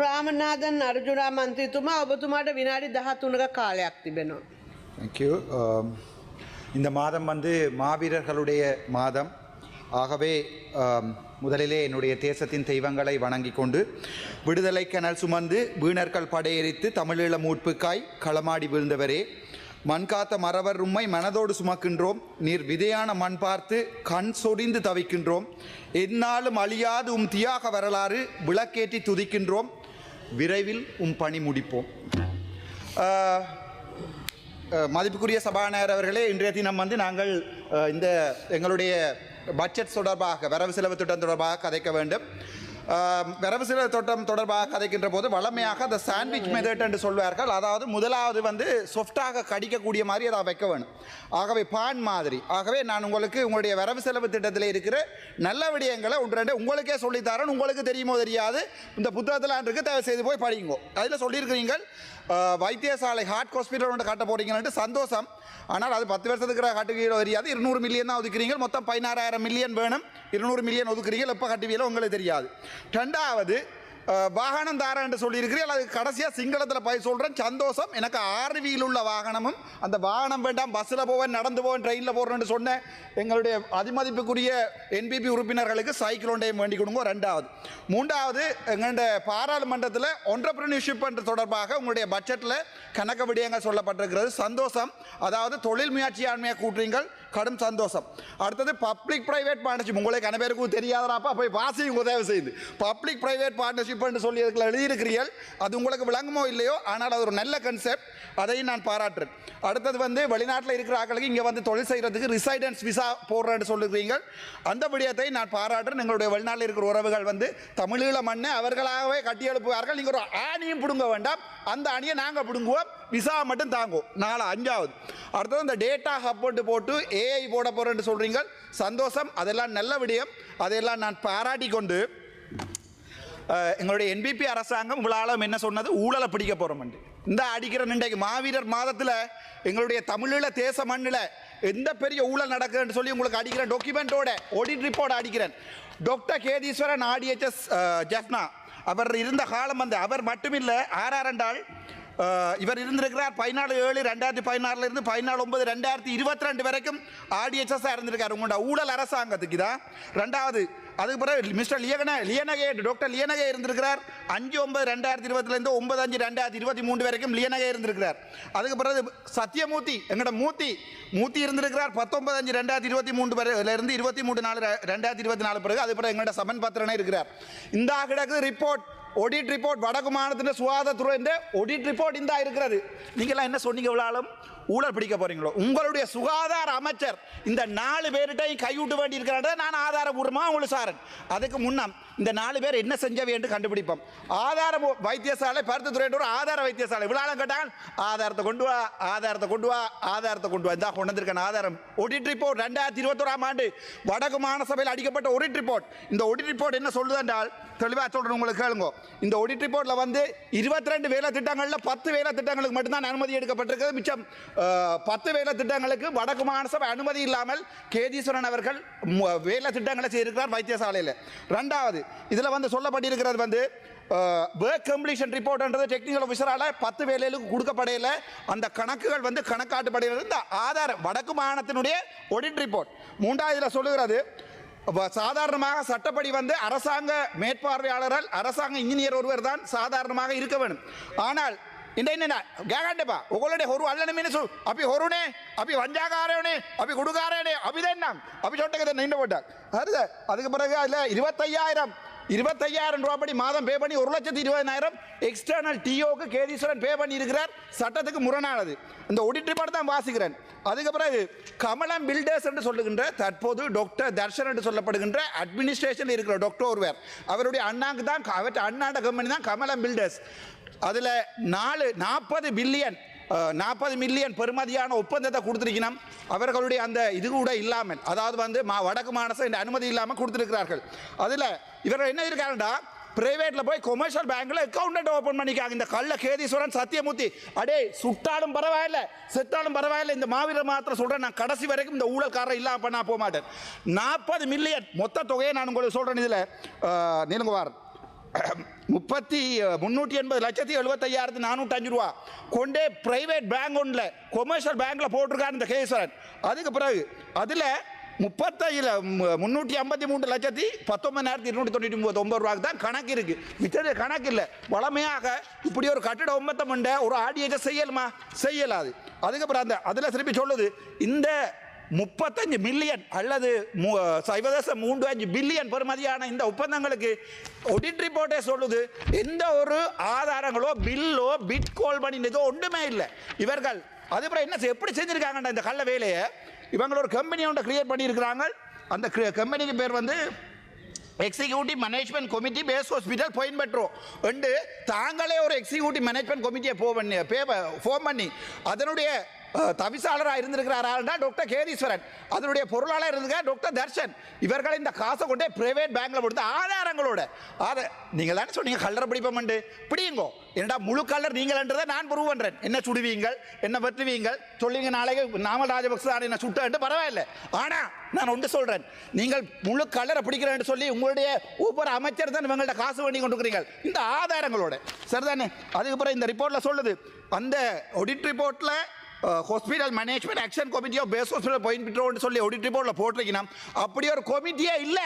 රාමනාදන් අර්ජුනා මන්ත්‍රීතුමා ඔබතුමාට විනාඩි 13ක කාලයක් තිබෙනවා. Thank you. இந்த மாதம் வந்து மாவீரர்களுடைய மாதம். ஆகவே முதலிலே என்னுடைய தேசத்தின் தெய்வங்களை வணங்கி கொண்டு விடுதலை கனல் சுமந்து வீணர்கள் படையெரித்து தமிழீழ மூட்புக்காய் களமாடி வீழ்ந்தவரே, மண் காத்த மறவர் உம்மை மனதோடு சுமக்கின்றோம். நீர் விதையான மண் பார்த்து கண் சொரிந்து தவிக்கின்றோம். எந்நாளும் அழியாது உம் தியாக வரலாறு விளக்கேற்றி துதிக்கின்றோம். விரைவில் உம் பணி முடிப்போம். மதிப்புக்குரிய சபாநாயகர் அவர்களே, இன்றைய தினம் வந்து நாங்கள் இந்த எங்களுடைய பட்ஜெட் தொடர்பாக வரவு செலவு திட்டம் தொடர்பாக கதைக்க வேண்டும். வரவு செலவு திட்டம் தொடர்பாக கதைக்கின்ற போது வளமையாக அந்த சாண்ட்விச் மெத்தட் என்று சொல்வார்கள். அதாவது முதலாவது வந்து சொஃப்டாக கடிக்கக்கூடிய மாதிரி அதை வைக்க வேணும். ஆகவே பான் மாதிரி. ஆகவே நான் உங்களுக்கு உங்களுடைய வரவு செலவு திட்டத்தில் இருக்கிற நல்ல விடயங்களை ஒன்று ரெண்டு உங்களுக்கே சொல்லித்தரேன். உங்களுக்கு தெரியுமோ தெரியாது, இந்த புத்தகத்தில் இருக்கு, தயவு செய்து போய் படிங்கோ. அதில் சொல்லியிருக்கிறீங்க வைத்தியசாலை ஹார்ட் ஹாஸ்பிட்டல் ஒன்று கட்ட போறீங்கன்னு சந்தோஷம். ஆனால் அது 10 வருஷத்துக்கு கட்டுவீங்களோ தெரியாது. 200 மில்லியன் தான் ஒதுக்குறீங்க. மொத்தம் 16,000 மில்லியன் வேணும். 200 மில்லியன் ஒதுக்குறீங்க. எப்போ கட்டுவீங்களோ உங்களுக்கு தெரியாது. ரெண்டாவது வாகனம் தாரேன் என்று சொல்லியிருக்கிறீர்கள். அது கடைசியாக சிங்களத்தில் போய் சொல்கிறேன். சந்தோஷம். எனக்கு 6 வீல் உள்ள வாகனமும் அந்த வாகனம் வேண்டாம், பஸ்ஸில் போவேன், நடந்து போவேன், ட்ரெயினில் போகிறேன்னு சொன்னேன் எங்களுடைய அதிமதிப்புக்குரிய என்பிபி உறுப்பினர்களுக்கு சைக்கிள் ஒன்றையும் வேண்டி கொடுங்க. ரெண்டாவது. மூன்றாவது, எங்களுடைய பாராளுமன்றத்தில் ஒன்டர்பிரினர்ஷிப் என்று தொடர்பாக உங்களுடைய பட்ஜெட்டில் கணக்கு விடயங்கள் சொல்லப்பட்டிருக்கிறது. சந்தோஷம். அதாவது தொழில் முயற்சியாண்மையாக கூட்டுறீங்கள். கடும் சந்தோஷம். அடுத்தது பப்ளிக் பிரைவேட் பார்ட்னர்ஷிப். உங்களுக்கு கன பேருக்கும் தெரியாதப்பா போய் வாசிங்க உதவி செய்து. பப்ளிக் பிரைவேட் பார்ட்னர்ஷிப் என்று சொல்லி அதுக்குள்ள எழுதியிருக்கிறீர்கள். அது உங்களுக்கு விளங்குமோ இல்லையோ, ஆனால் அது ஒரு நல்ல கன்செப்ட். அதையும் நான் பாராட்டுறேன். அடுத்தது வந்து வெளிநாட்டில் இருக்கிற ஆட்களுக்கு இங்கே வந்து தொழில் செய்கிறதுக்கு ரிசைடன்ஸ் விசா போடுறேன்னு சொல்லுறீங்க. அந்த விடயத்தை நான் பாராட்டுறேன். எங்களுடைய வெளிநாட்டில் இருக்கிற உறவுகள் வந்து தமிழீழ மண்ணை அவர்களாகவே கட்டி எழுப்புவார்கள். நீங்கள் ஒரு ஆணியும் பிடுங்க வேண்டாம், அந்த அணியை நாங்கள் பிடுங்குவோம், விசா மட்டும் தாங்குவோம். 5வது. அடுத்தது இந்த டேட்டா ஹப் போட்டு ஏஐ போட போகிறேன்னு சொல்கிறீங்க. சந்தோஷம். அதெல்லாம் நல்ல விடயம். அதையெல்லாம் நான் பாராட்டி கொண்டு எங்களுடைய என்பிபி அரசாங்கம் உங்களால் என்ன சொன்னது, ஊழலை பிடிக்க போகிறோம். இந்த அடிக்கிற இன்றைக்கு மாவீரர் மாதத்தில் எங்களுடைய தமிழீழ தேச மண்ணில் எந்த பெரிய ஊழல் நடக்குதுன்னு சொல்லி உங்களுக்கு அடிக்கிறேன். டாக்குமெண்டோட ஆடிட் ரிப்போர்ட் அடிக்கிறேன். டாக்டர் கேதீஸ்வரன் RDHS ஜெஃப்னா அவர் இருந்த காலம் வந்து அவர் மட்டுமில்லை, ஆறாண்டாள் இவர் இருந்திருக்கிறார். 14/7/2016 இருந்து 14/9/2022 வரைக்கும் RDHS இருந்திருக்காரு. உங்களோட ஊழல் அரசாங்கத்துக்கு தான். ரெண்டாவது, அதுக்கு பிறகு மிஸ்டர் லியனகே டாக்டர் லியனகே இருந்திருக்கிறார். 5/9/2020 9/5/2023 வரைக்கும் லியனகே இருந்திருக்கிறார். அதுக்கு பிறகு சத்யமூர்த்தி எங்களோட மூர்த்தி இருந்திருக்கிறார். 19/5/2023 இருந்து 23/4/2024 பிறகு. அது பிறகு எங்களோட சமன் பத்திரனே இருக்கிறார். இந்த கிடக்கு ரிப்போர்ட், ஆடிட் ரிப்போர்ட், வடக்கு மாநிலத்தின் சுகாதாரத்துறை ஆடிட் ரிப்போர்ட் இந்த இருக்கிறது. நீங்களாம் என்ன சொன்னீங்க, இவ்வளவு ஊழல் பிடிக்க போறீங்களோ? உங்களுடைய சுகாதார அமைச்சர் இந்த 4 பேர்கிட்டையும் கைவிட்டு வேண்டி இருக்கிறாங்க. நான் ஆதாரபூர்வமாக உங்களுக்கு சாரன். அதுக்கு முன்னம் இந்த 4 பேர் என்ன செஞ்சவை என்று கண்டுபிடிப்போம். ஆதார வைத்தியசாலை பருத்தித்துறையோட ஒரு ஆதார வைத்தியசாலை விழாலம் கேட்டால் ஆதாரத்தை கொண்டு வா, ஆதாரத்தை கொண்டு வா, ஆதாரத்தை கொண்டு வா. இந்த கொண்டு வந்திருக்கான ஆதாரம் ஆடிட் ரிப்போர்ட் 2021ஆம் ஆண்டு வடக்கு மாகாண சபையில் அடிக்கப்பட்ட ஆடிட் ரிப்போர்ட். இந்த ஆடிட் ரிப்போர்ட் என்ன சொல்லுது என்றால், தெளிவாக சொல்கிறேன் உங்களுக்கு கேளுங்க. இந்த ஆடிட் ரிப்போர்ட்டில் வந்து 22 வேலை திட்டங்களில் 10 வேலை திட்டங்களுக்கு மட்டும்தான் அனுமதி எடுக்கப்பட்டிருக்கிறது. மிச்சம் 10 வேலை திட்டங்களுக்கு வடக்கு மாகாண சபை அனுமதி இல்லாமல் கேதீஸ்வரன் அவர்கள் வேலை திட்டங்களை செய்திருக்கிறார் வைத்தியசாலையில். ரெண்டாவது, இதில் வந்து சொல்லப்பட்டிருக்கிறது வந்து ஒர்க் கம்ப்ளீஷன் ரிப்போர்ட்ன்றது டெக்னிக்கல் ஆஃபீஸரால் 10 வேலைகளுக்கு கொடுக்கப்படையில அந்த கணக்குகள் வந்து கணக்காட்டுப்படையில் இந்த ஆதார வடக்கு மாகாணத்தினுடைய ஆடிட் ரிப்போர்ட். மூன்றாவது இதில் சொல்லுகிறது, சாதாரணமாக சட்டப்படி வந்து அரசாங்க மேற்பார்வையாளர்கள் அரசாங்க இன்ஜினியர் ஒருவர் தான் சாதாரணமாக இருக்க வேண்டும். ஆனால் கேட்காண்டப்பா உங்களுடைய ஒரு அல்லனமே அப்படி ஒருனே அப்படி வஞ்சாகாரனே அப்படி கொடுக்காரனே அப்படிதான் அப்படி சொட்டதை நின்று போட்டார். அதுக்கு பிறகு அதில் 25,000 ரூபாய் மாதம் பே பண்ணி 1,20,000 எக்ஸ்டர்னல் டிஓக்கு கேதீஸ்வரன் பே பண்ணி இருக்கிறார். சட்டத்துக்கு முரணானது. இந்த ஆடிட் ரிப்போர்ட் தான் வாசிக்கிறேன். அதுக்கு பிறகு கமலம் பில்டர்ஸ் என்று சொல்லுகின்ற தற்போது டாக்டர் தர்ஷன் என்று சொல்லப்படுகின்ற அட்மினிஸ்ட்ரேஷன் இருக்கிற டாக்டர் ஒருவர், அவருடைய அண்ணாக்கு தான், அவற்றை அண்ணாண்ட கம்பெனி தான் கமலம் பில்டர்ஸ். அதில் 40 மில்லியன் பெறுமதியான ஒப்பந்தத்தை கொடுத்திருக்கணும். அவர்களுடைய அந்த இது கூட இல்லாமல், அதாவது வந்து வடக்கு மாகாண அனுமதி இல்லாமல் கொடுத்திருக்கிறார்கள். அதில் இவர்கள் என்ன இருக்காருண்டா, பிரைவேட்ல போய் கொமர்ஷியல் பேங்க்ல அக்கௌண்ட் ஓபன் பண்ணிக்காங்க. இந்த கள்ள கேதீஸ்வரன் சத்தியமூர்த்தி அடே சுட்டாலும் பரவாயில்ல செத்தாலும் பரவாயில்ல, இந்த மாவீரர் மாத்திரம் சொல்றேன், நான் கடைசி வரைக்கும் இந்த ஊழல்காரர் இல்லாம பண்ண போக மாட்டேன். 40 மில்லியன் மொத்த தொகையை நான் உங்களுக்கு சொல்றேன். இதில் நீலங்குவார் 380,75,405 ரூபா கொண்டே பிரைவேட் பேங்க் ஒன்றில் கொமர்ஷியல் பேங்க்கில் போட்டிருக்காரு இந்த கேஸ்வரன். அதுக்கு பிறகு அதில் 3,53,19,299 ரூபாய்க்கு தான் கணக்கு இருக்கு. மிச்சது கணக்கு இல்லை. வளமையாக இப்படி ஒரு கட்டிட ஒப்பந்தம் உண்ட ஒரு ஆடியேஜை செய்யலுமா? செய்யலாது. அதுக்கப்புறம் அதில் திருப்பி சொல்லுது, இந்த 35 மில்லியன் அல்லது 0.35 பில்லியன் பெறுமதியான இந்த ஒப்பந்தங்களுக்கு ஆடிட் ரிப்போர்ட்டே சொல்லுது எந்த ஒரு ஆதாரங்களோ பில்லோ பிட்கோல் பண்ணினதோ ஒன்றுமே இல்லை. இவர்கள் அதுக்கப்புறம் என்ன எப்படி செஞ்சிருக்காங்கன்ற இந்த கள்ள வேலையை இவங்க ஒரு கம்பெனி ஒன்றை கிரியேட் பண்ணியிருக்கிறாங்க. அந்த கம்பெனிக்கு பேர் வந்து executive management committee base hospital point பெட்ரோ என்று தாங்களே ஒரு எக்ஸிக்யூட்டிவ் மேனேஜ்மெண்ட் கமிட்டியை ஃபார்ம் பண்ணி அதனுடைய தவிசாளராக இருந்திருக்கிறாரா டாக்டர் கேதீஸ்வரன், அதனுடைய பொருளாளர் இருந்திருக்கார் டாக்டர் தர்ஷன். இவர்கள் இந்த காசை கொண்டே பிரைவேட் பேங்க்ல கொடுத்து ஆதாரங்களோட நீங்கள் தானே சொன்னீங்க கல்லறை பிடிப்போம்ண்டு பிடிங்கோ. என்னடா முழு கல்லர் நீங்கள்ன்றதை நான் ப்ரூவ் பண்ணுறேன். என்ன சுடுவீங்கள், என்ன வெட்டுவீங்கள் சொல்லிங்க, நாளைக்கு நாமல் ராஜபக்ச என்ன சுட்டு பரவாயில்லை. ஆனால் நான் ஒன்று சொல்கிறேன், நீங்கள் முழு கல்லரை பிடிக்கிறேன்னு சொல்லி உங்களுடைய ஒவ்வொரு அமைச்சர் தான் இவங்கள்ட்ட காசு பண்ணி கொண்டுக்கிறீங்க இந்த ஆதாரங்களோட, சரிதானே? அதுக்கப்புறம் இந்த ரிப்போர்ட்டில் சொல்லுது, அந்த ஆடிட் ரிப்போர்ட்டில் hospital management action committee of base hospital point பெட்ரோன்னு சொல்லி ஆடிட் ரிப்போர்ட்டில் போட்டிருக்கீங்கன்னா அப்படி ஒரு கமிட்டியே இல்லை,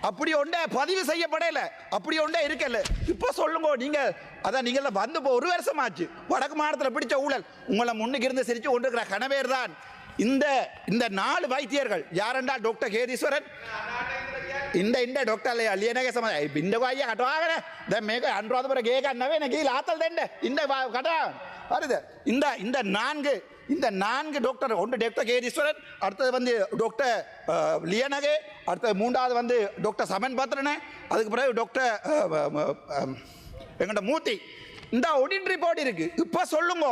அப்படி ஒன்றே பதிவு செய்யப்படலை, அப்படி ஒன்றே இருக்கல. இப்போ சொல்லுங்க, நீங்கள் அதான் நீங்கள் வந்து இப்போ 1 வருஷம் ஆச்சு வடக்கு மாநிலத்தில் பிடிச்ச ஊழல் உங்களை முன்னுக்கு இருந்து சிரித்து கொண்டிருக்கிற கணவேர் தான் இந்த 4 வைத்தியர்கள். யாரென்றால் டாக்டர் கேதீஸ்வரன், இந்த டாக்டர் ලියනගේ සම බින්දකෝ අයියා කටවාගෙන දැන් මේක අනුරාධපුර ගේ ගන්න වෙන ගිහලා ආතල් දෙන්න இந்த කටවාගෙන හරිද? இந்த 4 டாக்டர், ஒன்று டாக்டர் கேதீஸ்வரன், அடுத்தது வந்து டாக்டர் லியனகே, அடுத்தது 3வது வந்து டாக்டர் சமன் பத்ரனே, அதுக்கு பிறகு டாக்டர் எங்கள்கிட்ட மூர்த்தி. இந்த ஆடிட் ரிப்போர்ட் இருக்கு. இப்போ சொல்லுங்க,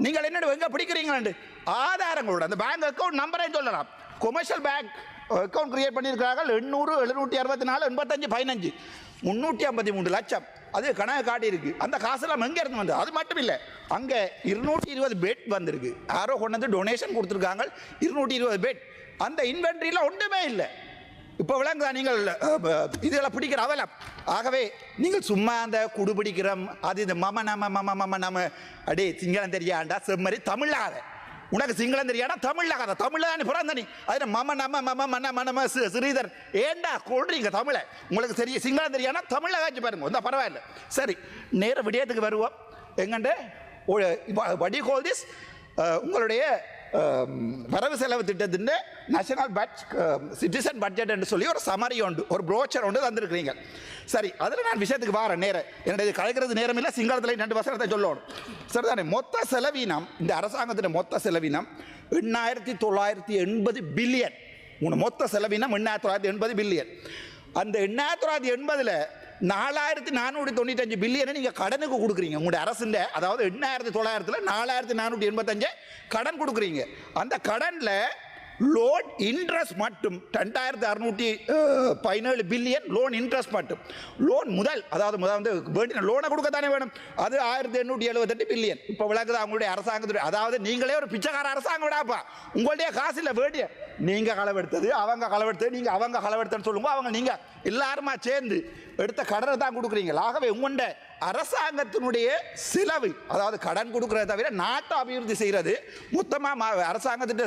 நீங்கள் என்ன எங்க பிடிக்கிறீங்களாண்டு ஆதாரங்களோட அந்த பேங்க் அக்கௌண்ட் நம்பரை சொல்லலாம். கொமர்ஷியல் பேங்க் அக்கௌண்ட் கிரியேட் பண்ணியிருக்கிறார்கள் 800 764 85 15 353 லட்சம். அது கணக்கு காட்டி இருக்கு. அந்த காசெல்லாம் எங்கே இருந்து வந்து அது மட்டும் இல்லை, அங்கே 220 பெட் வந்திருக்கு. யாரோ கொண்டு வந்து டொனேஷன் கொடுத்துருக்காங்க 220 பெட். அந்த இன்வென்ட்ரியில் ஒன்றுமே இல்லை. இப்போ விளங்குதா நீங்கள் இதெல்லாம் பிடிக்கிற அவலம்? ஆகவே நீங்கள் சும்மா அந்த குடு பிடிக்கிறோம் அது இது மம நம்ம அடே சிங்களம் தெரியாண்டா செம்மறி தமிழாத, உனக்கு சிங்களம் தெரியாடா தமிழாகாத, தமிழ் பிறந்த நீ அது மம நம்ம ஸ்ரீதர் ஏண்டா கொள்றீங்க தமிழை? உங்களுக்கு சரி சிங்களம் தெரியாதா தமிழில் காய்ச்சி பாருங்க, வந்தால் பரவாயில்ல. சரி, நேர விடயத்துக்கு வருவோம். எங்கண்ட வடி ஹோல் திஸ் உங்களுடைய வரவு செலவு திட்டத்தின் நேஷனல் சிட்டிசன் பட்ஜெட் என்று சொல்லி ஒரு சமரி உண்டு, ஒரு ப்ரோச்சர் ஒன்று தந்திருக்கிறீங்க. சரி, அதில் நான் விஷயத்துக்கு வரேன். நேரம் என்னுடைய கலைக்கிறது நேரம் இல்லை, சிங்களத்தில் 2 வசனத்தை சொல்லணும். சரிதானே? மொத்த செலவீனம், இந்த அரசாங்கத்தின் மொத்த செலவீனம் 8,980 பில்லியன். மொத்த செலவீனம் 8,980 பில்லியன். அந்த 8,980ல் 4,495 பில்லியனை நீங்கள் கடனுக்கு கொடுக்குறீங்க உங்களுடைய அரசுண்ட. அதாவது 8,900ல் 4,485 கடன் கொடுக்குறீங்க. அந்த கடனில் லோன் இன்ட்ரெஸ்ட் மட்டும் 2,617 பில்லியன் லோன் இன்ட்ரெஸ்ட் மட்டும். லோன் முதல் வந்து வேண்டிய லோனை கொடுக்கத்தானே வேணும், அது 1,878 பில்லியன். இப்போ விளக்குது அவங்களுடைய அரசாங்கத்துடைய, அதாவது நீங்களே ஒரு பிச்சைக்கார அரசாங்கம் விடாப்பா, உங்களுடைய காசு இல்லை வேண்டிய, நீங்கள் களவெடுத்தது அவங்க களவெடுத்தது, நீங்கள் அவங்க களவெடுத்தன்னு சொல்லுங்க, அவங்க நீங்கள் எல்லாருமா சேர்ந்து எடுத்த கடனை தான் கொடுக்குறீங்க. ஆகவே உங்கள்ட அரசாங்கத்தினுடைய செலவு, அதாவது கடன் கொடுக்கறத தவிர நாட்டை அபிவிருத்தி செய்கிறது மொத்தமாக அரசாங்கத்தின்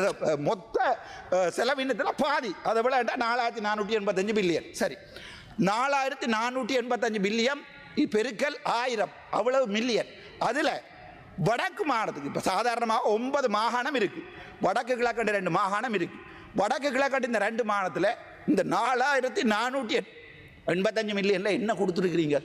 மொத்த செலவினத்தில் பாதி, அதை விட 4,485 பில்லியன். சரி, 4,485 பில்லியன் பெருக்கல் 1000 அவ்வளவு மில்லியன். அதில் வடக்கு மாகாணத்துக்கு இப்போ சாதாரணமாக 9 மாகாணம் இருக்குது, வடக்கு கிழக்கண்டு 2 மாகாணம் இருக்குது. வடக்கு கிழக்கண்டு இந்த 2 மாகாணத்தில் இந்த 4,485 மில்லியனில் என்ன கொடுத்துருக்கிறீங்க?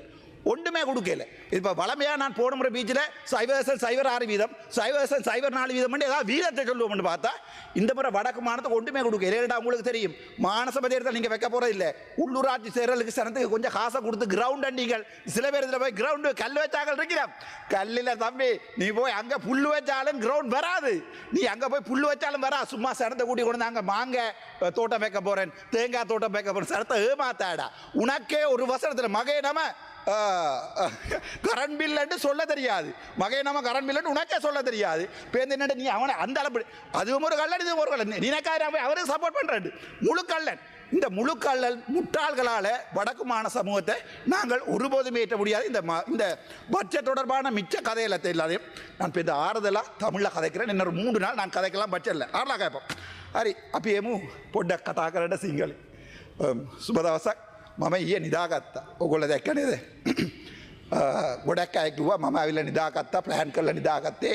ஒன்றுமே கொடுக்கல. இப்போ வளமையாக நான் போன முறை பீச்சில் 0.06% 0.04% ஏதாவது வீதத்தை சொல்லுவோம்னு பார்த்தா இந்த முறை வடக்கு மாநிலத்துக்கு ஒன்றுமே கொடுக்கல. ஏடா உங்களுக்கு தெரியும், மாநசபை தேர்தல் நீங்கள் வைக்க போகிறது இல்லை, உள்ளூராட்சி தேர்தலுக்கு சனத்துக்கு கொஞ்சம் காசை கொடுத்து கிரவுண்ட் நீங்கள் சில பேர் இதில் போய் கிரவுண்டு கல் வச்சாக்கள் இருக்கிறோம். கல்லில் தம்பி நீ போய் அங்கே புல் வச்சாலும் கிரவுண்ட் வராது, நீ அங்கே போய் புல் வச்சாலும் வரா. சும்மா சனத்தை கூட்டி கொண்டு அங்கே மாங்காய் தோட்டம் வைக்க போகிறேன், தேங்காய் தோட்டம் வைக்க போகிறேன், சனத்தை ஏமாத்தாடா. உனக்கே ஒரு வருஷத்தில் மகே நம்ம கரண்ட் பில்லுன்னு சொல்ல தெரியாது, மகை நம்ம கரண்ட் பில்லுன்னு உனக்கே சொல்ல தெரியாது. பேருந்து என்ன நீ அவனை அந்த அளவு, அதுவும் ஒரு கல்லன் இதுவும் ஒரு கல்லன், நினைக்காத அவருக்கு சப்போர்ட் பண்ணுறாரு முழு கல்லன். இந்த முழுக்கல்லல் முட்டாள்களால் வடக்கு சமூகத்தை நாங்கள் ஒருபோதும் ஏற்ற முடியாது. இந்த பட்ஜெட் தொடர்பான மிச்ச கதையில் எல்லாத்தையும் நான் இப்போ இந்த ஆறுதலாக தமிழில் கதைக்கிறேன். இன்னொரு 3 நாள் நான் கதைக்கலாம் பட்ஜெட்டில் ஆறுலாம் கேட்போம். හරි අපි එමු පොඩ්ඩක් කතා කරන්න සිංහල. සුබ දවසක්. මම ඊයේ නිදාගත්තා. ඔයගොල්ලෝ දැක්ක නේද? ගොඩක් අය කිව්වා මම ඇවිල්ලා නිදාගත්තා, ප්ලෑන් කරලා නිදාගත්තේ.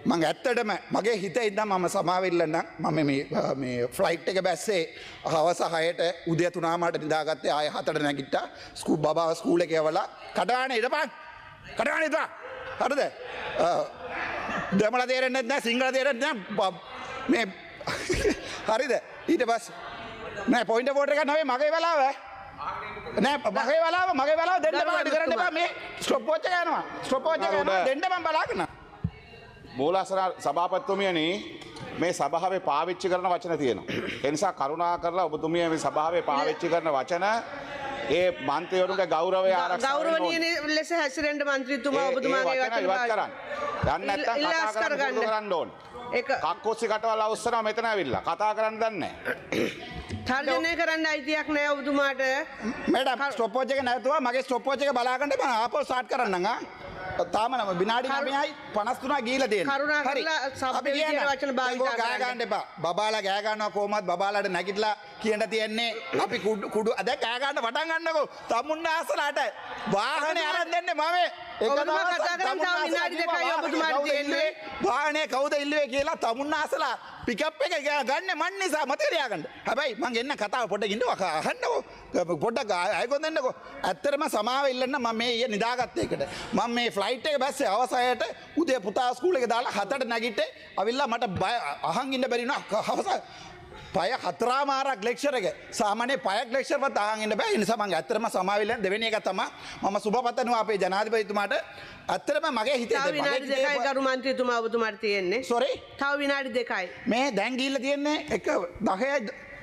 මම ඇත්තටම මගේ හිතේ ඉඳන් මම සමාවෙන්න නම් මම මේ ෆ්ලයිට් එක බැස්සේ හවස 6ට උදේ 3:00ට නිදාගත්තේ. ආයෙ 7ට නැගිට්ටා. බබාව ස්කූල් එකේ යවලා කඩාන ඉඳපන්. කඩාන ඉඳපන්. හරිද? දෙමළ තේරෙන්නේ නැහැ, සිංහල තේරෙන්නේ නැහැ. මේ හරිද? ඊට පස්සේ නෑ පොයින්ට් වෝට් එක නෑ මගේ වෙලාව නෑ මගේ වෙලාව දෙන්න බෑ අඩි කරන්න එපා. මේ ස්ටොප් වොච් එක යනවා. ස්ටොප් වොච් එක යනවා දෙන්න මම බලාගෙන. මූලාසන සභාපතිතුමියනි මේ සභාවේ පාවිච්චි කරන වචන තියෙනවා. ඒ නිසා කරුණා කරලා ඔබතුමිය මේ සභාවේ පාවිච්චි කරන වචන ඒ මන්ත්‍රීවරුන්ගේ ගෞරවය ආරක්ෂා ගෞරවනීය ලෙස හැසිරෙන්න මන්ත්‍රීතුමා ඔබතුමාගේ වචන ඉවත් කරන්න. දැන් නැත්තම් කතා කරන්න ඕන. ඒක කක්කොස්සි කටවල් අවස්සනවා මෙතන ඇවිල්ලා කතා කරන්න දන්නේ නැහැ. තර්ජනය කරන්න අයිතියක් නැහැ ඔබතුමාට. මැඩම් ස්ටොප් වොච් එක නැතුව මගේ ස්ටොප් වොච් එක බලාගන්න මම ආපහු ස්ටාර්ට් කරන්නම්. තාම නම විනාඩි 9යි 53 ගිහිලා තියෙනවා. කරුණා කරලා සභාවේ කියන වචන භාවිත ගෑ ගන්න එපා. බබාලා ගෑ ගන්නවා කොහොමද බබාලාට නැගිටලා කියන්න තියෙන්නේ අපි කුඩු දැන් ගෑ ගන්න පටන් ගන්නකෝ. තමුන්න ආසලට වාහනේ අරන් දෙන්නේ මම. ඔබතුමා කතා කරන් තව විනාඩි 2යි ඔබතුමාට තියෙන්නේ. වාහනේ කවුද ඉල්ලුවේ කියලා තමුන්න ආසලා පිකප් එක ගන්න මන් නිසා මතක තියාගන්න. හැබැයි මං එන්න කතාව පොඩ්ඩක් ඉන්නකෝ අහන්නකෝ. පොඩ්ඩක් අයකොන් දෙන්නකෝ. ඇත්තටම සමාව ඉල්ලන්න මම මේ ඊයේ නිදාගත්ත එකට. මම මේ ෆ්ලයිට් එක බැස්සේ අවසායට උදේ පුතා ස්කූල් එක දාලා 7ට නැගිට්ටේ. අවිල්ලා මට අහන් ඉන්න බැරි වුණා. හවස පය 4මාරක් ලෙක්චර් එක. සාමාන්‍ය පයක් ලෙක්චර් වත් අහන් ඉන්න බෑ. ඒ නිසා මම ඇත්තටම සමාව ඉල්ලන්න දෙවෙනි එක තමයි මම සුබපතනවා අපේ ජනාධිපතිතුමාට. ඇත්තටම මගේ හිතේ තව විනාඩි 2යි ගරු මන්ත්‍රීතුමා ඔබතුමාට තියෙන්නේ. සෝරි තව විනාඩි 2යි. මේ දැන් ගිහිල්ලා තියෙන්නේ එක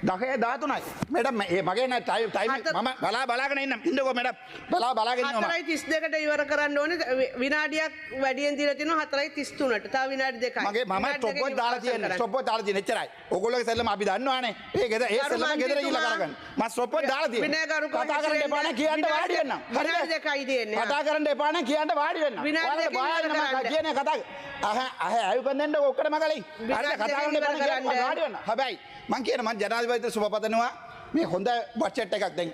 10:13යි. මැඩම් මේ මගේ නෑ ටයිම් මම බලාගෙන ඉන්නකෝ මැඩම්. බලාගෙන ඉන්නවා. 4:32ට ඉවර කරන්න ඕනේ. විනාඩියක් වැඩියෙන් දීලා තිනවා 4:33ට. තව විනාඩි 2යි. මම ස්ටොප් වොච් දාලා තියෙන්නේ. ස්ටොප් වොච් දාලා තියෙන්නේ එච්චරයි. ඕගොල්ලෝගේ සෙල්ලම අපි දන්නවානේ. ඒ සෙල්ලම ගෙදර ගිහිල්ලා කරගන්න. මම ස්ටොප් වොච් දාලා තියෙන්නේ. කතා කරන්න එපා නේ කියන්න වාඩි වෙන්න. විනාඩි 2යි තියෙන්නේ. කතා කරන්න එපා නේ කියන්න වාඩි වෙන්න. විනාඩි 2කින් මම කියන්නේ කතා අයුකන් දෙන්න ඔක්කොටම කලින්. හරිද කතා කරන්න එපා නේ කියන්න වාඩි වෙන්න. හැබැයි මං කියන මං ජනාධිපතිතුමා සුබපතනවා මේ හොඳ බජට් එකක් දැන්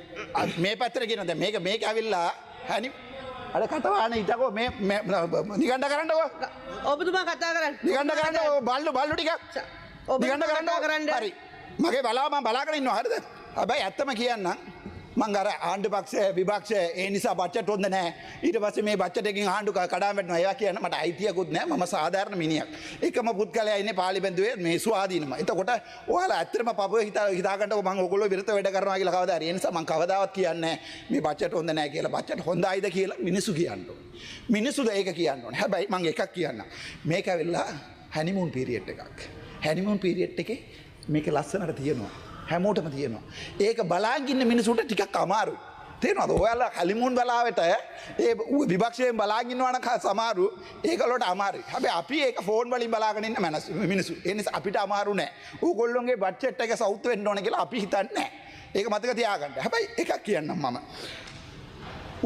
මේ පැත්තට කියන දැන් මේක ඇවිල්ලා හනි අර කතාවන හිටකෝ මේ නිගණ්ඩ කරන්නකෝ ඔබතුමා කතා කරන්න නිගණ්ඩ කරන්නකෝ බල්ලු ටිකක් නිගණ්ඩ කරන්න හරි මගේ බලාව මම බලාගෙන ඉන්නවා හරිද හැබැයි ඇත්තම කියන්නම් මං අර ආණ්ඩු පක්ෂය විපක්ෂය ඒ නිසා බජට් හොඳ නැහැ ඊට පස්සේ මේ බජට් එකකින් ආණ්ඩු කඩාම් වැටෙනවා ඒවා කියන්න මට අයිතියකුත් නැහැ මම සාධාරණ මිනිහෙක් එකම පුද්ගලයා ඉන්නේ පාර්ලිමේන්තුවේ මේ ස්වාධීනම එතකොට ඔයාලා ඇත්තටම පපුවේ හිතා ගන්නකො මං ඕගොල්ලෝ විරුද්ධ වැඩ කරනවා කියලා කවදා හරි ඒ නිසා මං කවදාවත් කියන්නේ මේ බජට් හොඳ නැහැ කියලා බජට් හොඳයිද කියලා මිනිස්සු කියන්න ඕනේ මිනිස්සුද ඒක කියන්න ඕනේ හැබැයි මං එකක් කියන්නම් මේක ඇවිල්ලා හැනිමූන් පීරියඩ් එකක් හැනිමූන් පීරියඩ් එකේ මේක ලස්සනට තියෙනවා හැමෝටම තියෙනවා. ඒක බලාගෙන ඉන්න මිනිසුන්ට ටිකක් අමාරුයි. තේරෙනවද? ඔයාලා හලිමුන් බලාවට ඒ විපක්ෂයෙන් බලාගෙන ඉන්නවා නම් සමහරු ඒකලට අමාරුයි. හැබැයි අපි ඒක ෆෝන් වලින් බලාගෙන ඉන්න මිනිස්සු. ඒ නිසා අපිට අමාරු නෑ. ඕගොල්ලෝගේ බජට් එක සවුත් වෙන්න ඕන කියලා අපි හිතන්නේ නෑ. ඒක මතක තියාගන්න. හැබැයි එකක් කියන්නම් මම.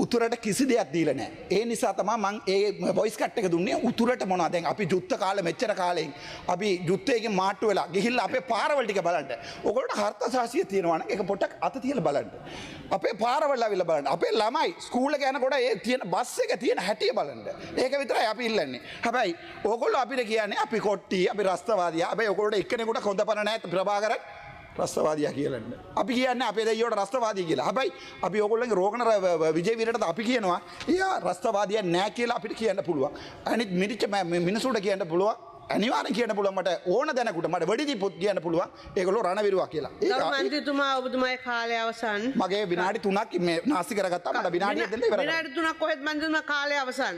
උතුරට කිසි දෙයක් දීලා නැහැ. ඒ නිසා තමයි මම ඒ වොයිස් කට් එක දුන්නේ උතුරට මොනවද? දැන් අපි යුද්ධ කාලේ මෙච්චර කාලෙන් අපි යුද්ධයෙන් මාට්ටු වෙලා ගිහිල්ලා අපේ පාරවල් ටික බලන්න. ඔයගොල්ලන්ට හර්තසාසිය තියෙනවා නම් ඒක පොඩ්ඩක් අත තියලා බලන්න. අපේ පාරවල් අවිල්ලා බලන්න. අපේ ළමයි ස්කූල් එක යනකොට ඒ තියෙන බස් එක තියෙන හැටිය බලන්න. ඒක විතරයි අපි ඉල්ලන්නේ. හැබැයි ඔයගොල්ලෝ අපිට කියන්නේ අපි කොට්ටි, අපි රස්තවාදියා. හැබැයි ඔයගොල්ලෝ එක්කෙනෙකුට හොඳ පණ නැහැ ප්‍රභාකරන් රස්තවාදියා කියලන්න. අපි කියන්නේ අපේ දෙයියෝට රස්තවාදී කියලා. හැබැයි අපි ඕගොල්ලන්ගේ රෝගන විජේ වීරට අපි කියනවා එයා රස්තවාදියා නෑ කියලා අපිට කියන්න පුළුවන්. අනිත් මිරිච්ච මිනිසුන්ට කියන්න පුළුවන්. අනිවාර්යෙන් කියන්න පුළුවන් මට ඕන දැනකට මට වෙඩි පොත් කියන්න පුළුවන්. ඒගොල්ලෝ රණවිරුවා කියලා. ඒක මන්ත්‍රීතුමා ඔබතුමාගේ කාලය අවසන්. මගේ විනාඩි 3ක් මේ නාස්ති කරගත්තා. මට විනාඩියක් දෙන්න ඉවරයි. විනාඩි 3ක් කොහෙද මන්ත්‍රීතුමා කාලය අවසන්.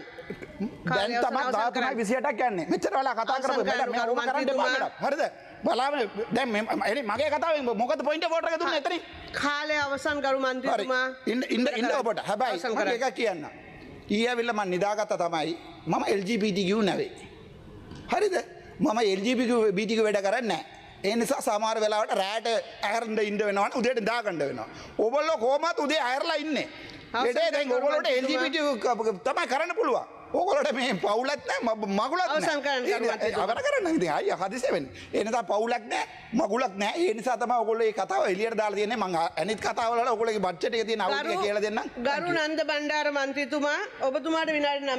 දැන් තමයි 13:28ක් යන්නේ. මෙච්චර වෙලා කතා කරපු මැඩම් මේ ඕක කරන්න එපා මැඩම්. හරිද? බලාගෙන දැන් මගේ කතාවෙන් මොකද පොයින්ට් වෝට් එක දුන්නේ එතනින්? කාලය අවසන් ගරු මන්ත්‍රීතුමා. ඉන්න ඔබට. හැබැයි මම එකක් කියන්න. ඊයවිල්ලා මම නිදාගත්තා තමයි මම LGBTQ නෙවෙයි. හරිද? මම LGBTQ වැඩ කරන්නේ නැහැ. ඒ නිසා සමහර වෙලාවට රැට ඇරන්න ඉන්න වෙනවා උදේට දාගන්න වෙනවා. ඔයගොල්ලෝ කොහමද උදේ ඇරලා ඉන්නේ? ඒකේ දැන් ඔයගොල්ලෝට LGBT තමයි කරන්න පුළුවන්. ඔයගොල්ලෝට මේ පවුලක් නැහැ මගුලක් අවසන් කරන්න නැහැ. අවර කරන්න ඉතින් අයියා හදිස්සිය වෙන්නේ. ඒ නිසා පවුලක් නැහැ මගුලක් නැහැ. ඒ නිසා තමයි ඔයගොල්ලෝ මේ කතාව එළියට දාලා තියෙන්නේ. මම අනිත් කතාවල ඔයගොල්ලෝගේ බජට් එකේ තියෙන අවුල කියලා දෙන්නම්. ගරු නන්ද බණ්ඩාර මන්ත්‍රීතුමා ඔබතුමාට විනාඩි 9